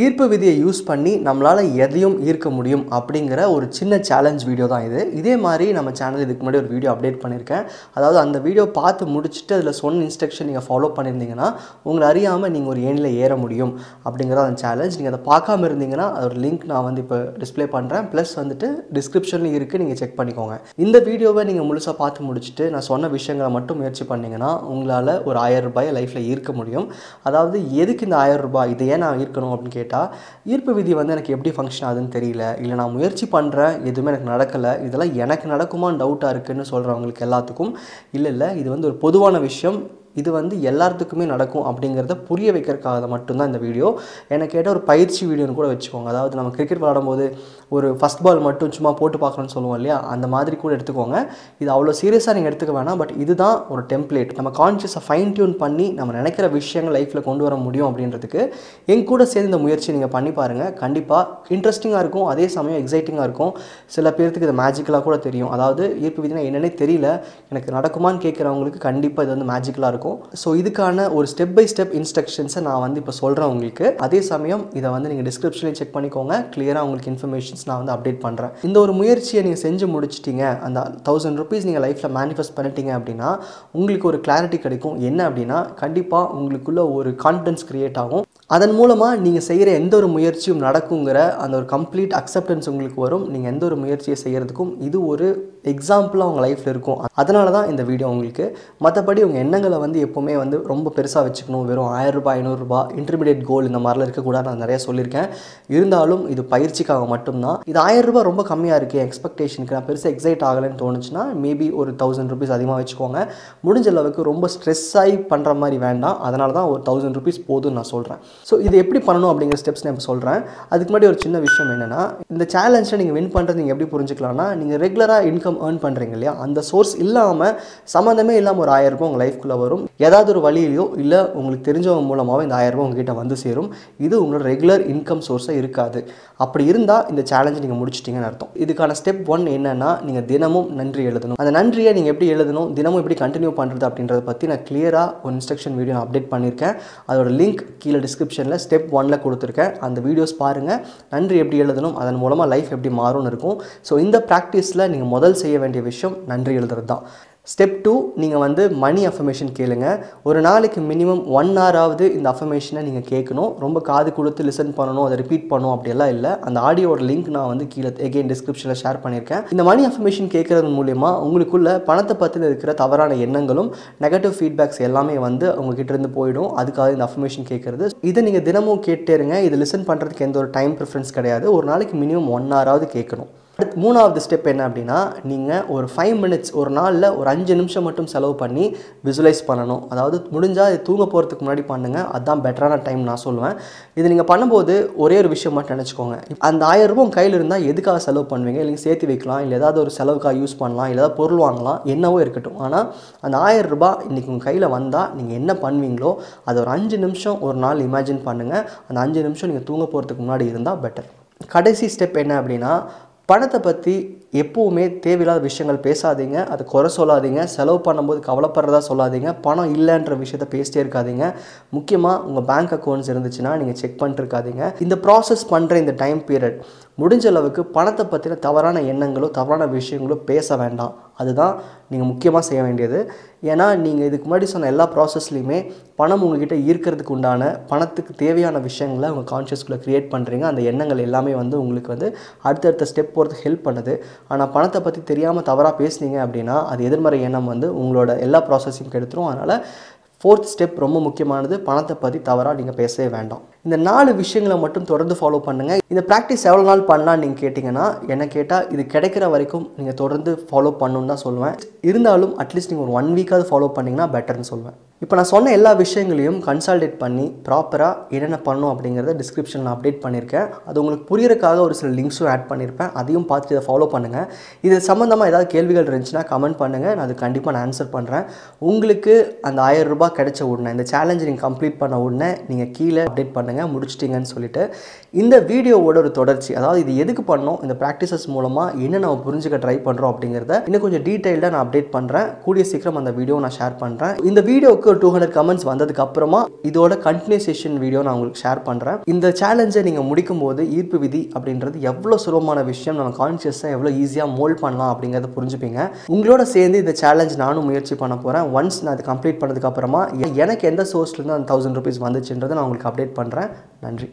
ஈர்ப்பு விதியை யூஸ் பண்ணி நம்மளால் எதையும் ஈர்க்க முடியும் அப்படிங்கிற ஒரு சின்ன சேலஞ்ச் வீடியோ தான் இது. இதே மாதிரி நம்ம சேனல் இதுக்கு முன்னாடி ஒரு வீடியோ அப்டேட் பண்ணியிருக்கேன். அதாவது அந்த வீடியோ பார்த்து முடிச்சுட்டு அதில் சொன்ன இன்ஸ்ட்ரக்ஷன் நீங்கள் ஃபாலோ பண்ணியிருந்தீங்கன்னா உங்களை அறியாமல் நீங்கள் ஒரு ஏணியில் ஏற முடியும் அப்படிங்கிறத அந்த சேலஞ்ச். நீங்கள் அதை பார்க்காம இருந்தீங்கன்னா அதோட லிங்க் நான் வந்து இப்போ டிஸ்பிளே பண்ணுறேன். ப்ளஸ் வந்துட்டு டிஸ்கிரிப்ஷன்லையும் இருக்குது, நீங்கள் செக் பண்ணிக்கோங்க. இந்த வீடியோவை நீங்கள் முழுசாக பார்த்து முடிச்சுட்டு நான் சொன்ன விஷயங்களை மட்டும் முயற்சி பண்ணிங்கன்னா உங்களால் ஒரு 1000 ரூபாயை லைஃப்பில் ஈர்க்க முடியும். அதாவது எதுக்கு இந்த 1000 ரூபாய், இதை ஏன் நான் ஈர்க்கணும் அப்படின்னு கேட்டால், ஈர்ப்பு விதி வந்து எனக்கு எப்படி ஃபங்க்ஷன் ஆகுதுன்னு தெரியல, இல்லை நான் முயற்சி பண்ணுறேன் எதுவுமே எனக்கு நடக்கலை, இதெல்லாம் எனக்கு நடக்குமான்னு டவுட்டாக இருக்குதுன்னு சொல்கிறவங்களுக்கு எல்லாத்துக்கும் இல்லை இது வந்து ஒரு பொதுவான விஷயம், இது வந்து எல்லாத்துக்குமே நடக்கும் அப்படிங்கிறத புரிய வைக்கிறதுக்காக மட்டும்தான் இந்த வீடியோ. எனக்கு கேட்டால் ஒரு பயிற்சி வீடியோன்னு கூட வச்சுக்கோங்க. அதாவது நம்ம கிரிக்கெட் விளாடும் போது ஒரு ஃபஸ்ட் பால் மட்டும் சும்மா போட்டு பார்க்கணும்னு சொல்லுவோம் இல்லையா, அந்த மாதிரி கூட எடுத்துக்கோங்க. இது அவ்வளோ சீரியஸாக நீங்கள் எடுத்துக்க வேணாம். பட் இதுதான் ஒரு டெம்ப்ளேட். நம்ம கான்ஷியஸை ஃபைன் டியூன் பண்ணி நம்ம நினைக்கிற விஷயங்கள் லைஃப்பில் கொண்டு வர முடியும் அப்படின்றதுக்கு என் கூட சேர்ந்து இந்த முயற்சி நீங்கள் பண்ணி பாருங்கள். கண்டிப்பாக இன்ட்ரெஸ்டிங்காக இருக்கும், அதே சமயம் எக்ஸைட்டிங்காக இருக்கும். சில பேர்த்துக்கு இது மேஜிக்கலாக கூட தெரியும். அதாவது ஈர்ப்பு விதினா என்னன்னே தெரியல, எனக்கு நடக்குமான்னு கேட்குறவங்களுக்கு கண்டிப்பாக இது வந்து மேஜிக்கலாக இருக்கும். ஸோ இதுக்கான ஒரு ஸ்டெப் பை ஸ்டெப் இன்ஸ்ட்ரக்ஷன்ஸை நான் வந்து இப்போ சொல்கிறேன் உங்களுக்கு. அதே சமயம் இதை வந்து நீங்கள் டிஸ்கிரிப்ஷன்லேயும் செக் பண்ணிக்கோங்க. கிளியராக உங்களுக்கு இன்ஃபர்மேஷன்ஸ் நான் வந்து அப்டேட் பண்ணுறேன். இந்த ஒரு முயற்சியை நீங்கள் செஞ்சு முடிச்சிட்டிங்க, அந்த 1000 ருபீஸ் நீங்கள் லைஃப்பில் மேனிஃபெஸ்ட் பண்ணிட்டீங்க அப்படின்னா உங்களுக்கு ஒரு கிளாரிட்டி கிடைக்கும். என்ன அப்படின்னா, கண்டிப்பாக உங்களுக்குள்ள ஒரு கான்ஃபிடன்ஸ் க்ரியேட் ஆகும். அதன் மூலமாக நீங்கள் செய்கிற எந்த ஒரு முயற்சியும் நடக்குங்கிற அந்த ஒரு கம்ப்ளீட் அக்செப்டன்ஸ் உங்களுக்கு வரும். நீங்கள் எந்த ஒரு முயற்சியை செய்கிறதுக்கும் இது ஒரு எக்ஸாம்பிளாக உங்கள் லைஃப்பில் இருக்கும். அதனால தான் இந்த வீடியோ உங்களுக்கு. மற்றபடி உங்கள் எண்ணங்களை வந்து எப்போவுமே வந்து ரொம்ப பெருசாக வச்சுக்கணும், வெறும் 1000 ரூபாய் 500 ரூபாய் இன்டர்மீடியட் கோல் இந்த மாதிரிலாம் இருக்கக்கூடாது, நான் நிறையா சொல்லியிருக்கேன். இருந்தாலும் இது பயிற்சிக்காக மட்டும்தான். இது 1000 ரூபாய் ரொம்ப கம்மியாக இருக்குது எக்ஸ்பெக்டேஷனுக்கு, நான் பெருசாக எக்ஸைட் ஆகலைன்னு தோணுச்சுன்னா மேபி ஒரு 1000 ருபீஸ் அதிகமாக வச்சுக்கோங்க. முடிஞ்ச அளவுக்கு ரொம்ப ஸ்ட்ரெஸ் ஆகி பண்ணுற மாதிரி வேண்டாம். அதனால தான் ஒரு 1000 ருபீஸ் போதும்னு நான் சொல்கிறேன். ஸோ இது எப்படி பண்ணணும் அப்படிங்கிற ஸ்டெப்ஸ் நான் இப்போ சொல்கிறேன். அதுக்கு முன்னாடி ஒரு சின்ன விஷயம் என்னென்னா, இந்த சேலஞ்சில் நீங்கள் வின் பண்ணுறது நீங்கள் எப்படி புரிஞ்சுக்கலாம்னா, நீங்கள் ரெகுலராக இன்கம் ஏர்ன் பண்ணுறீங்க இல்லையா, அந்த சோர்ஸ் இல்லாமல் சம்மந்தமே இல்லாமல் ஒரு 1000 ரூபாய் உங்கள் லைஃப்குள்ளே வரும். ஏதாவது ஒரு வழியிலையோ இல்லை உங்களுக்கு தெரிஞ்சவங்க மூலமாக இந்த 1000 ரூபாய் உங்ககிட்ட வந்து சேரும். இது உங்களோட ரெகுலர் இன்கம் சோர்ஸாக இருக்காது. அப்படி இருந்தால் இந்த சேலஞ்சை நீங்கள் முடிச்சிட்டிங்கன்னு அர்த்தம். இதுக்கான ஸ்டெப் 1 என்னென்னா, நீங்கள் தினமும் நன்றி எழுதணும். அந்த நன்றியை நீங்கள் எப்படி எழுதணும், தினமும் எப்படி கண்டினியூ பண்ணுறது அப்படின்றத பற்றி நான் கிளியராக ஒரு இன்ஸ்ட்ரக்ஷன் வீடியோ அப்டேட் பண்ணியிருக்கேன். அதோட லிங்க் கீழே டிஸ்கிரிப்ஷனில் ஸ்டெப் 1ல் கொடுத்துருக்கேன். அந்த வீடியோஸ் பாருங்கள். நன்றி எப்படி எழுதணும், அதன் மூலமாக லைஃப் எப்படி மாறும்னு இருக்கும். ஸோ இந்த ப்ராக்டிஸில் நீங்கள் முதல் செய்ய வேண்டிய விஷயம் நன்றி எழுதுறது தான். ஸ்டெப் 2, நீங்கள் வந்து மணி அஃபர்மேஷன் கேளுங்க. ஒரு நாளைக்கு மினிமம் 1 ஹவராவது இந்த அஃபர்மேஷனை நீங்கள் கேட்கணும். ரொம்ப காது கொடுத்து லிசன் பண்ணணும், அதை ரிப்பீட் பண்ணணும் அப்படியெல்லாம் இல்லை. அந்த ஆடியோட லிங்க் நான் வந்து கீழே எகெயின் டிஸ்கிரிப்ஷனில் ஷேர் பண்ணியிருக்கேன். இந்த மணி அஃபர்மேஷன் கேட்குறது மூலமா உங்களுக்குள்ள பணத்தை பற்றின இருக்கிற தவறான எண்ணங்களும் நெகட்டிவ் ஃபீட்பேக்ஸ் எல்லாமே வந்து உங்ககிட்ட இருந்து போயிடும். அதுக்காக இந்த அஃபர்மேஷன் கேட்குறது. இதை நீங்கள் தினமும் கேட்டே இருங்க. இது லிசன் பண்ணுறதுக்கு எந்த ஒரு டைம் ப்ரிஃபரன்ஸ் கிடையாது. ஒரு நாளைக்கு மினிமம் 1 ஹவராவது கேட்கணும். அடுத்து 3வது ஸ்டெப் என்ன அப்படின்னா, நீங்கள் ஒரு 5 மினிட்ஸ் ஒரு நாளில் ஒரு 5 நிமிஷம் மட்டும் செலவு பண்ணி விசுவலைஸ் பண்ணணும். அதாவது முடிஞ்சால் இது தூங்க போகிறதுக்கு முன்னாடி பண்ணுங்கள். அதுதான் பெட்டரான டைம் நான் சொல்லுவேன். இது நீங்கள் பண்ணும்போது ஒரே ஒரு விஷயம் மட்டும் நினச்சிக்கோங்க. அந்த 1000 ரூபாய் உங்கள் கையில் இருந்தால் எதுக்காக செலவு பண்ணுவீங்க? இல்லை சேர்த்து வைக்கலாம், இல்லை ஏதாவது ஒரு செலவுக்காக யூஸ் பண்ணலாம், இல்லை ஏதாவது பொருள் வாங்கலாம், என்னவோ இருக்கட்டும். ஆனால் அந்த 1000 ரூபாய் இன்றைக்கி உங்கள் கையில் வந்தால் நீங்கள் என்ன பண்ணுவீங்களோ அதை ஒரு 5 நிமிஷம் ஒரு நாள் இமேஜின் பண்ணுங்கள். அந்த 5 நிமிஷம் நீங்கள் தூங்க போகிறதுக்கு முன்னாடி இருந்தால் பெட்டர். கடைசி ஸ்டெப் என்ன அப்படின்னா, பணத்தை பற்றி எப்போவுமே தேவையில்லாத விஷயங்கள் பேசாதீங்க, அதை குறை சொல்லாதீங்க, செலவு பண்ணும்போது கவலைப்படுறதா சொல்லாதீங்க, பணம் இல்லைன்ற விஷயத்தை பேசிட்டே இருக்காதீங்க. முக்கியமாக உங்கள் பேங்க் அக்கௌண்ட்ஸ் இருந்துச்சுன்னா நீங்கள் செக் பண்ணிட்டு இருக்காதீங்க. இந்த ப்ராசஸ் பண்ணுற இந்த டைம் பீரியட் முடிஞ்ச அளவுக்கு பணத்தை பற்றின தவறான எண்ணங்களோ தவறான விஷயங்களோ பேச வேண்டாம். அதுதான் நீங்கள் முக்கியமாக செய்ய வேண்டியது. ஏன்னா நீங்கள் இதுக்கு முன்னாடி சொன்ன எல்லா ப்ராசஸ்லையுமே பணம் உங்கள்கிட்ட ஈர்க்கிறதுக்கு உண்டான பணத்துக்கு தேவையான விஷயங்களை உங்கள் கான்ஷியஸ்குள்ளே க்ரியேட் பண்ணுறீங்க. அந்த எண்ணங்கள் எல்லாமே வந்து உங்களுக்கு வந்து அடுத்தடுத்த ஸ்டெப் போகிறதுக்கு ஹெல்ப் பண்ணுது. ஆனால் பணத்தை பற்றி தெரியாமல் தவறாக பேசுனீங்க அப்படின்னா அது எதிர்மறை எண்ணம் வந்து உங்களோட எல்லா ப்ராசஸையும் கெடுத்துரும். அதனால் 4th ஸ்டெப் ரொம்ப முக்கியமானது. பணத்தை பற்றி தவறாக நீங்கள் பேசவே வேண்டாம். இந்த 4 விஷயங்களை மட்டும் தொடர்ந்து ஃபாலோ பண்ணுங்கள். இந்த ப்ராக்டிஸ் எவ்வளோ நாள் பண்ணலான்னு நீங்கள் கேட்டிங்கன்னா, என்ன கேட்டால் இது கிடைக்கிற வரைக்கும் நீங்கள் தொடர்ந்து ஃபாலோ பண்ணணுன்னு தான் சொல்லுவேன். இருந்தாலும் அட்லீஸ்ட் நீங்கள் ஒரு 1 வீக்காவது ஃபாலோ பண்ணிங்கன்னா பெட்டர்னு சொல்லுவேன். இப்போ நான் சொன்ன எல்லா விஷயங்களையும் கன்சால்டேட் பண்ணி ப்ராப்பராக என்னென்ன பண்ணணும் அப்படிங்கிறத டிஸ்கிரிப்ஷனில் அப்டேட் பண்ணியிருக்கேன். அது உங்களுக்கு புரியறதுக்காக ஒரு சில லிங்க்ஸும் ஆட் பண்ணியிருப்பேன். அதையும் பார்த்துட்டு இதை ஃபாலோ பண்ணுங்கள். இது சம்மந்தமாக ஏதாவது கேள்விகள் இருந்துச்சுன்னா கமெண்ட் பண்ணுங்கள். நான் அது கண்டிப்பாக நான் ஆன்சர் பண்ணுறேன். உங்களுக்கு அந்த 1000 ரூபாய் கிடைச்ச உடனே, இந்த சேலஞ்சை நீங்கள் கம்ப்ளீட் பண்ண உடனே நீங்கள் கீழே அப்டேட் பண்ணுங்கள் முடிச்சிட்டிங்கன்னு சொல்லிட்டு. இந்த வீடியோவோட ஒரு தொடர்ச்சி, அதாவது இது எதுக்கு பண்ணோம், இந்த ப்ராக்டிசஸ் மூலமாக என்ன நம்ம புரிஞ்சுக்க ட்ரை பண்ணுறோம் அப்படிங்கிறத இன்னும் கொஞ்சம் டீட்டெயில்டாக நான் அப்டேட் பண்ணுறேன். கூடிய சீக்கிரம் அந்த வீடியோ நான் ஷேர் பண்ணுறேன். இந்த வீடியோவுக்கு ஒரு 200 கமெண்ட்ஸ் வந்ததுக்கு அப்புறமா இதோட கண்டினியூசேஷன் வீடியோ நான் உங்களுக்கு ஷேர் பண்ணுறேன். இந்த சேலஞ்சை நீங்கள் முடிக்கும் போது ஈர்ப்பு விதி அப்படின்றது எவ்வளோ சுலபமான விஷயம், நம்ம கான்ஷியஸாக எவ்வளோ ஈஸியாக மோல்ட் பண்ணலாம் அப்படிங்கிறத புரிஞ்சுப்பீங்க. உங்களோட சேர்ந்து இந்த சேலஞ்ச் நானும் முயற்சி பண்ண போகிறேன். ஒன்ஸ் நான் அதை கம்ப்ளீட் பண்ணதுக்கு அப்புறமா எனக்கு எந்த சோர்ஸ்லேருந்து அந்த 1000 rupees வந்துச்சுன்றதை நான் உங்களுக்கு அப்டேட் பண்ணுறேன். நன்றி.